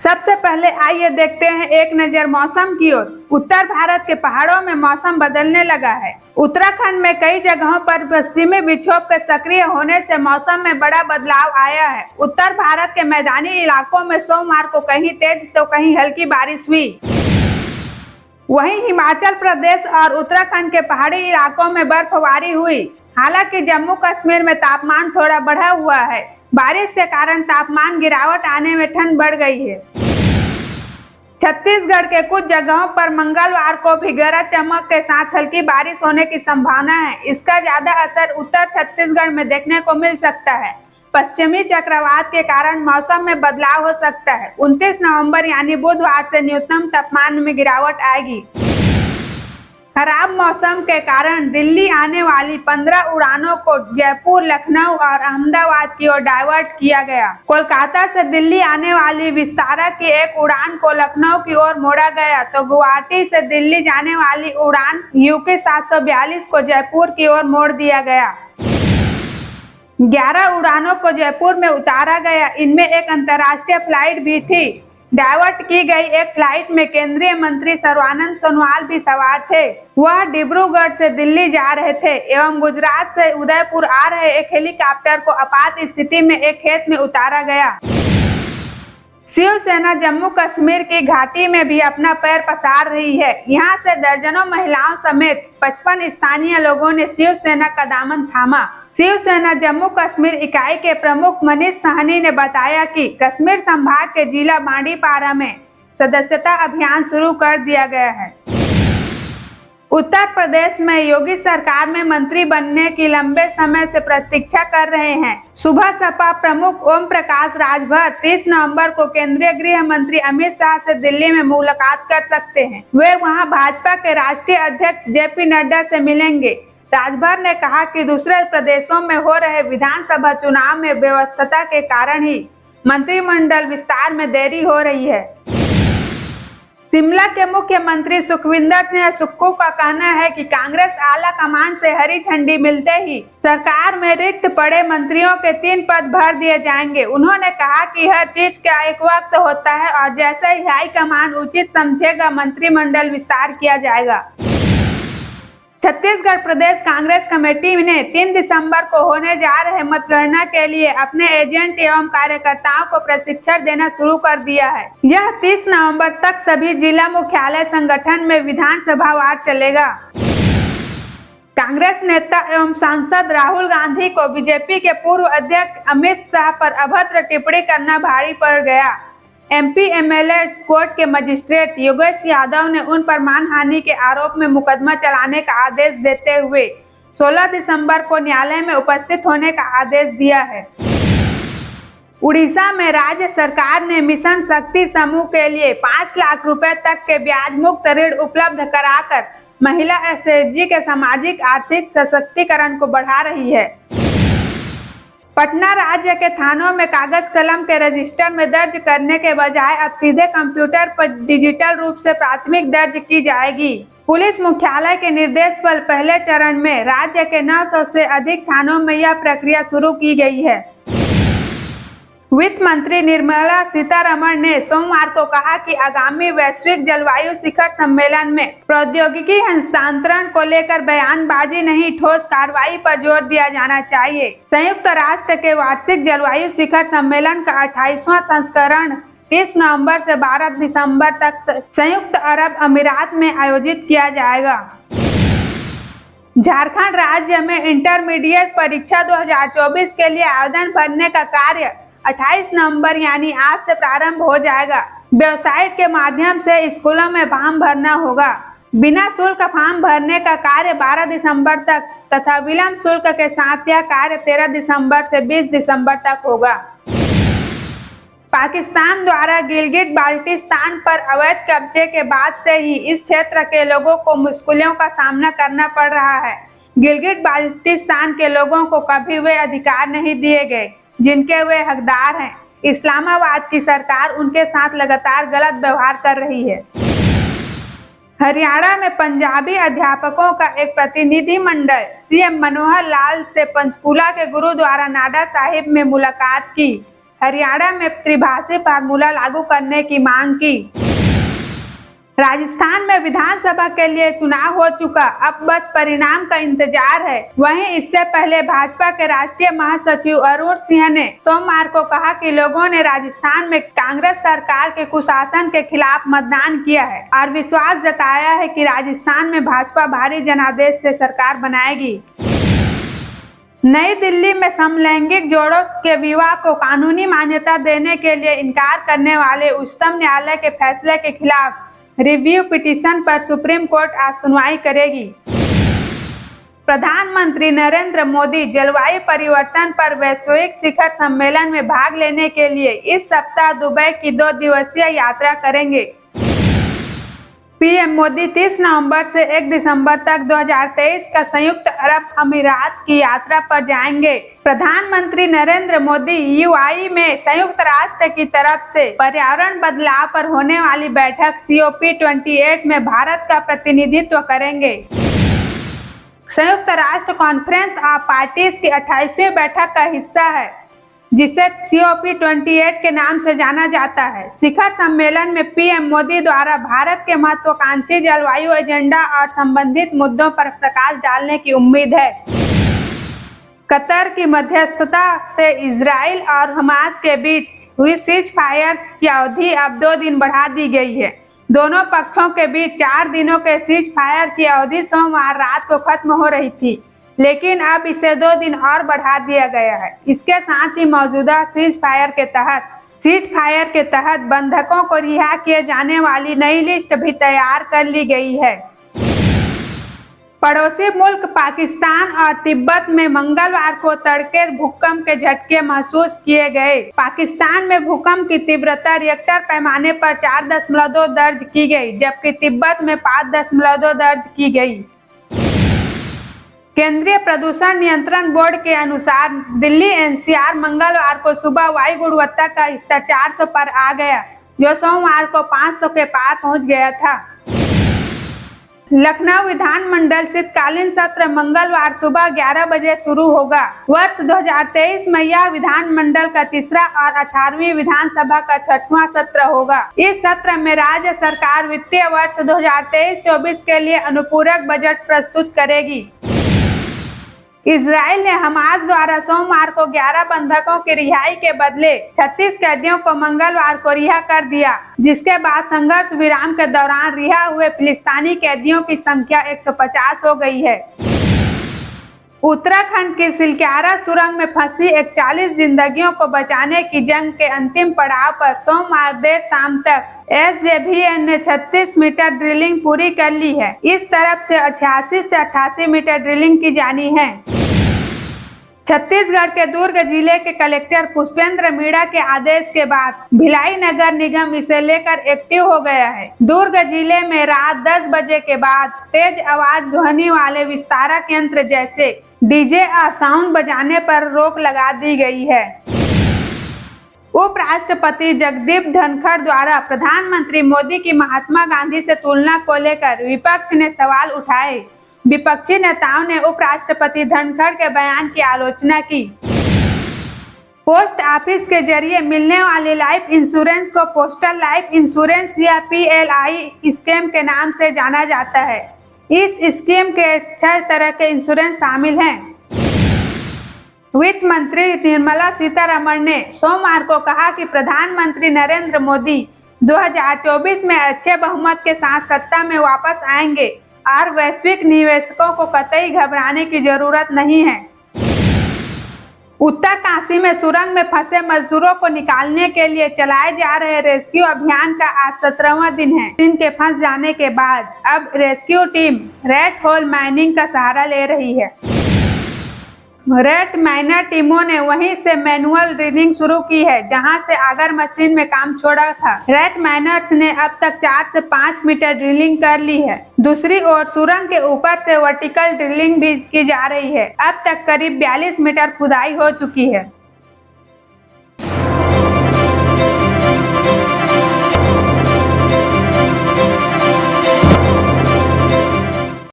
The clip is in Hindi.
सबसे पहले आइए देखते हैं एक नजर मौसम की ओर। उत्तर भारत के पहाड़ों में मौसम बदलने लगा है। उत्तराखंड में कई जगहों पर पश्चिमी विक्षोभ के सक्रिय होने से मौसम में बड़ा बदलाव आया है। उत्तर भारत के मैदानी इलाकों में सोमवार को कहीं तेज तो कहीं हल्की बारिश हुई। वहीं हिमाचल प्रदेश और उत्तराखंड के पहाड़ी इलाकों में बर्फबारी हुई। हालांकि जम्मू कश्मीर में तापमान थोड़ा बढ़ा हुआ है। बारिश के कारण तापमान गिरावट आने में ठंड बढ़ गई है। छत्तीसगढ़ के कुछ जगहों पर मंगलवार को भी गरज चमक के साथ हल्की बारिश होने की संभावना है। इसका ज्यादा असर उत्तर छत्तीसगढ़ में देखने को मिल सकता है। पश्चिमी चक्रवात के कारण मौसम में बदलाव हो सकता है। 29 नवंबर यानी बुधवार से न्यूनतम तापमान में गिरावट आएगी। खराब मौसम के कारण दिल्ली आने वाली 15 उड़ानों को जयपुर, लखनऊ और अहमदाबाद की ओर डायवर्ट किया गया। कोलकाता से दिल्ली आने वाली विस्तारा की एक उड़ान को लखनऊ की ओर मोड़ा गया, तो गुवाहाटी से दिल्ली जाने वाली उड़ान यूके 742 को जयपुर की ओर मोड़ दिया गया। 11 उड़ानों को जयपुर में उतारा गया। इनमें एक अंतर्राष्ट्रीय फ्लाइट भी थी। डायवर्ट की गई एक फ्लाइट में केंद्रीय मंत्री सर्बानंद सोनोवाल भी सवार थे। वह डिब्रूगढ़ से दिल्ली जा रहे थे एवं गुजरात से उदयपुर आ रहे एक हेलीकॉप्टर को आपात स्थिति में एक खेत में उतारा गया। शिवसेना जम्मू कश्मीर की घाटी में भी अपना पैर पसार रही है। यहां से दर्जनों महिलाओं समेत 55 स्थानीय लोगों ने शिवसेना का दामन थामा। शिवसेना जम्मू कश्मीर इकाई के प्रमुख मनीष सहनी ने बताया कि कश्मीर संभाग के जिला बांडीपारा में सदस्यता अभियान शुरू कर दिया गया है। उत्तर प्रदेश में योगी सरकार में मंत्री बनने की लंबे समय से प्रतीक्षा कर रहे हैं। सुबह सपा प्रमुख ओम प्रकाश राजभर 30 नवंबर को केंद्रीय गृह मंत्री अमित शाह से दिल्ली में मुलाकात कर सकते हैं। वे वहां भाजपा के राष्ट्रीय अध्यक्ष जेपी नड्डा से मिलेंगे। राजभर ने कहा कि दूसरे प्रदेशों में हो रहे विधानसभा चुनाव में व्यस्तता के कारण ही मंत्रिमंडल विस्तार में देरी हो रही है। शिमला के मुख्यमंत्री सुखविंदर सिंह सुक्खू का कहना है कि कांग्रेस आला कमान से हरी झंडी मिलते ही सरकार में रिक्त पड़े मंत्रियों के 3 पद भर दिए जाएंगे। उन्होंने कहा कि हर चीज का एक वक्त होता है और जैसे ही हाईकमान उचित समझेगा मंत्रिमंडल विस्तार किया जाएगा। छत्तीसगढ़ प्रदेश कांग्रेस कमेटी ने 3 दिसंबर को होने जा रहे मतगणना के लिए अपने एजेंट एवं कार्यकर्ताओं को प्रशिक्षण देना शुरू कर दिया है। यह 30 नवंबर तक सभी जिला मुख्यालय संगठन में विधानसभावार चलेगा। कांग्रेस नेता एवं सांसद राहुल गांधी को बीजेपी के पूर्व अध्यक्ष अमित शाह पर अभद्र टिप्पणी करना भारी पड़ गया। एमपी एमएलए कोर्ट के मजिस्ट्रेट योगेश यादव ने उन पर मानहानि के आरोप में मुकदमा चलाने का आदेश देते हुए 16 दिसंबर को न्यायालय में उपस्थित होने का आदेश दिया है। उड़ीसा में राज्य सरकार ने मिशन शक्ति समूह के लिए 5 लाख रुपए तक के ब्याज मुक्त ऋण उपलब्ध कराकर महिला एसएचजी के सामाजिक आर्थिक सशक्तिकरण को बढ़ा रही है। पटना राज्य के थानों में कागज कलम के रजिस्टर में दर्ज करने के बजाय अब सीधे कंप्यूटर पर डिजिटल रूप से प्राथमिक दर्ज की जाएगी। पुलिस मुख्यालय के निर्देश पर पहले चरण में राज्य के 900 से अधिक थानों में यह प्रक्रिया शुरू की गई है। वित्त मंत्री निर्मला सीतारमण ने सोमवार को कहा कि आगामी वैश्विक जलवायु शिखर सम्मेलन में प्रौद्योगिकी हस्तांतरण को लेकर बयानबाजी नहीं, ठोस कार्रवाई पर जोर दिया जाना चाहिए। संयुक्त राष्ट्र के वार्षिक जलवायु शिखर सम्मेलन का 28वां संस्करण 30 नवंबर से 12 दिसंबर तक संयुक्त अरब अमीरात में आयोजित किया जाएगा। झारखंड राज्य में इंटरमीडिएट परीक्षा 2024 के लिए आवेदन भरने का कार्य 28 नवंबर यानी आज से प्रारंभ हो जाएगा। वेबसाइट के माध्यम से स्कूलों में फॉर्म भरना होगा। बिना शुल्क फॉर्म भरने का कार्य 12 दिसंबर तक तथा विलंब शुल्क के साथ यह कार्य 13 दिसंबर से 20 दिसंबर तक होगा। पाकिस्तान द्वारा गिलगिट बाल्टिस्तान पर अवैध कब्जे के बाद से ही इस क्षेत्र के लोगों को मुश्किलों का सामना करना पड़ रहा है। गिलगिट बाल्टिस्तान के लोगों को कभी वे अधिकार नहीं दिए गए जिनके वे हकदार हैं। इस्लामाबाद की सरकार उनके साथ लगातार गलत व्यवहार कर रही है। हरियाणा में पंजाबी अध्यापकों का एक प्रतिनिधिमंडल सीएम मनोहर लाल से पंचकूला के गुरुद्वारा नाडा साहिब में मुलाकात की। हरियाणा में त्रिभाषी फार्मूला लागू करने की मांग की। राजस्थान में विधानसभा के लिए चुनाव हो चुका, अब बस परिणाम का इंतजार है। वहीं इससे पहले भाजपा के राष्ट्रीय महासचिव अरुण सिंह ने सोमवार को कहा कि लोगों ने राजस्थान में कांग्रेस सरकार के कुशासन के खिलाफ मतदान किया है और विश्वास जताया है कि राजस्थान में भाजपा भारी जनादेश से सरकार बनाएगी। नई दिल्ली में समलैंगिक जोड़ों के विवाह को कानूनी मान्यता देने के लिए इनकार करने वाले उच्चतम न्यायालय के फैसले के खिलाफ रिव्यू पिटीशन पर सुप्रीम कोर्ट आज सुनवाई करेगी। प्रधानमंत्री नरेंद्र मोदी जलवायु परिवर्तन पर वैश्विक शिखर सम्मेलन में भाग लेने के लिए इस सप्ताह दुबई की 2 दिवसीय यात्रा करेंगे। पीएम मोदी 30 नवंबर से 1 दिसंबर तक 2023 का संयुक्त अरब अमीरात की यात्रा पर जाएंगे। प्रधानमंत्री नरेंद्र मोदी यूएई में संयुक्त राष्ट्र की तरफ से पर्यावरण बदलाव पर होने वाली बैठक COP28 में भारत का प्रतिनिधित्व करेंगे। संयुक्त राष्ट्र कॉन्फ्रेंस ऑफ पार्टीज की 28वीं बैठक का हिस्सा है, जिसे COP28 के नाम से जाना जाता है। शिखर सम्मेलन में पीएम मोदी द्वारा भारत के महत्वाकांक्षी जलवायु एजेंडा और संबंधित मुद्दों पर प्रकाश डालने की उम्मीद है। कतर की मध्यस्थता से इजराइल और हमास के बीच हुई सीज फायर की अवधि अब 2 दिन बढ़ा दी गई है। दोनों पक्षों के बीच 4 दिनों के सीज फायर की अवधि सोमवार रात को खत्म हो रही थी, लेकिन अब इसे 2 दिन और बढ़ा दिया गया है। इसके साथ ही मौजूदा सीज फायर के तहत बंधकों को रिहा किए जाने वाली नई लिस्ट भी तैयार कर ली गई है। पड़ोसी मुल्क पाकिस्तान और तिब्बत में मंगलवार को तड़के भूकंप के झटके महसूस किए गए। पाकिस्तान में भूकंप की तीव्रता रिक्टर पैमाने पर 4.2 दर्ज की गई, जबकि तिब्बत में 5.2 दर्ज की गई। केंद्रीय प्रदूषण नियंत्रण बोर्ड के अनुसार दिल्ली NCR मंगलवार को सुबह वायु गुणवत्ता का स्तर 400 पर आ गया, जो सोमवार को 500 के पार पहुंच गया था। लखनऊ विधानमंडल शीतकालीन सत्र मंगलवार सुबह 11 बजे शुरू होगा। वर्ष 2023 में यह विधानमंडल का तीसरा और 18वीं विधानसभा का 6वां सत्र होगा। इस सत्र में राज्य सरकार वित्तीय वर्ष 2023-24 के लिए अनुपूरक बजट प्रस्तुत करेगी। इजराइल ने हमास द्वारा सोमवार को 11 बंधकों की रिहाई के बदले 36 कैदियों को मंगलवार को रिहा कर दिया, जिसके बाद संघर्ष विराम के दौरान रिहा हुए फिलिस्तीनी कैदियों की संख्या 150 हो गई है। उत्तराखंड की सिलक्यारा सुरंग में फंसी 41 जिंदगियों को बचाने की जंग के अंतिम पड़ाव पर सोमवार देर शाम तक SJVN ने 36 मीटर ड्रिलिंग पूरी कर ली है। इस तरफ से 88 से 88 मीटर ड्रिलिंग की जानी है। छत्तीसगढ़ के दुर्ग जिले के कलेक्टर पुष्पेंद्र मीणा के आदेश के बाद भिलाई नगर निगम इसे लेकर एक्टिव हो गया है। दुर्ग जिले में रात 10 बजे के बाद तेज आवाज ध्वनि वाले विस्तारक यंत्र जैसे डीजे और साउंड बजाने पर रोक लगा दी गई है। उपराष्ट्रपति जगदीप धनखड़ द्वारा प्रधानमंत्री मोदी की महात्मा गांधी से तुलना को लेकर विपक्ष ने सवाल उठाए। विपक्षी नेताओं ने उपराष्ट्रपति धनखड़ के बयान की आलोचना की। पोस्ट ऑफिस के जरिए मिलने वाले लाइफ इंश्योरेंस को पोस्टल लाइफ इंश्योरेंस या PLI स्कीम के नाम से जाना जाता है। इस स्कीम के 6 तरह के इंश्योरेंस शामिल हैं। वित्त मंत्री निर्मला सीतारमण ने सोमवार को कहा कि प्रधानमंत्री नरेंद्र मोदी 2024 में अच्छे बहुमत के साथ सत्ता में वापस आएंगे और वैश्विक निवेशकों को कतई घबराने की जरूरत नहीं है। उत्तरकाशी में सुरंग में फंसे मजदूरों को निकालने के लिए चलाए जा रहे रेस्क्यू अभियान का आज 17वां दिन है। दिन के फंस जाने के बाद अब rescue team red hole mining का सहारा ले रही है। रेड माइनर टीमों ने वहीं से मैनुअल ड्रिलिंग शुरू की है, जहां से आगर मशीन में काम छोड़ा था। रेड माइनर्स ने अब तक 4 से 5 मीटर ड्रिलिंग कर ली है। दूसरी ओर सुरंग के ऊपर से वर्टिकल ड्रिलिंग भी की जा रही है। अब तक करीब 42 मीटर खुदाई हो चुकी है।